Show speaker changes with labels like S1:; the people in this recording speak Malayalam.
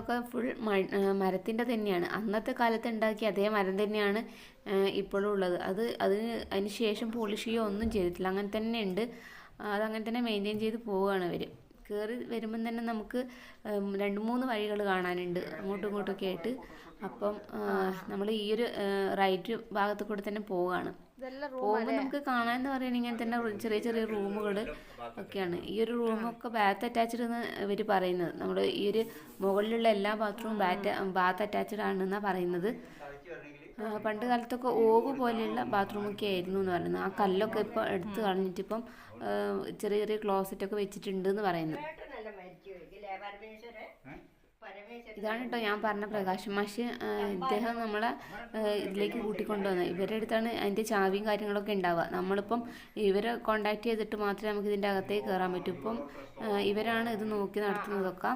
S1: കാര്യങ്ങളൊക്കെ ഫുൾ മരത്തിൻ്റെ തന്നെയാണ്. അന്നത്തെ കാലത്ത് ഉണ്ടാക്കിയ അതേ മരം തന്നെയാണ് ഇപ്പോഴും ഉള്ളത്. അതിന് ശേഷം പോളിഷ് ചെയ്യുകയോ ഒന്നും ചെയ്തിട്ടില്ല, അങ്ങനെ തന്നെ ഉണ്ട്. അതങ്ങനെ തന്നെ മെയിൻറ്റെയിൻ ചെയ്ത് പോവുകയാണ് അവർ. കയറി വരുമ്പം തന്നെ നമുക്ക് 2-3 വഴികൾ കാണാനുണ്ട് അങ്ങോട്ടും ഇങ്ങോട്ടൊക്കെ ആയിട്ട്. അപ്പം നമ്മൾ ഈ ഒരു റൈറ്റ് ഭാഗത്ത് കൂടെ തന്നെ പോവുകയാണ്. പോകുമ്പോൾ നമുക്ക് കാണാമെന്ന് പറയുന്നത് ഇങ്ങനെ തന്നെ ചെറിയ ചെറിയ റൂമുകൾ ഒക്കെയാണ്. ഈ ഒരു റൂമൊക്കെ ബാത്ത് അറ്റാച്ച്ഡ് എന്ന് ഇവർ പറയുന്നത്. നമ്മുടെ ഈ ഒരു മുകളിലുള്ള എല്ലാ ബാത്റൂമും ബാത്ത് അറ്റാച്ച്ഡ് ആണെന്നാണ് പറയുന്നത്. പണ്ട് കാലത്തൊക്കെ ഓവ് പോലെയുള്ള ബാത്റൂമൊക്കെ ആയിരുന്നു എന്ന് പറയുന്നത്. ആ കല്ലൊക്കെ ഇപ്പോൾ എടുത്ത് കളഞ്ഞിട്ട് ഇപ്പം ചെറിയ ചെറിയ ക്ലോസറ്റൊക്കെ വെച്ചിട്ടുണ്ട് എന്ന് പറയുന്നു. ഇതാണ് കേട്ടോ ഞാൻ പറഞ്ഞ പ്രകാശ് മാഷ്. ഇദ്ദേഹം നമ്മളെ ഇതിലേക്ക് കൂട്ടിക്കൊണ്ടുവന്നത്. ഇവരുടെ അടുത്താണ് അതിൻ്റെ ചാവിയും കാര്യങ്ങളൊക്കെ ഉണ്ടാവുക. നമ്മളിപ്പം ഇവരെ കോണ്ടാക്ട് ചെയ്തിട്ട് മാത്രമേ നമുക്ക് ഇതിൻ്റെ അകത്തേക്ക് കയറാൻ പറ്റൂ. ഇപ്പം ഇവരാണ് ഇത് നോക്കി നടത്തുന്നതൊക്കെ.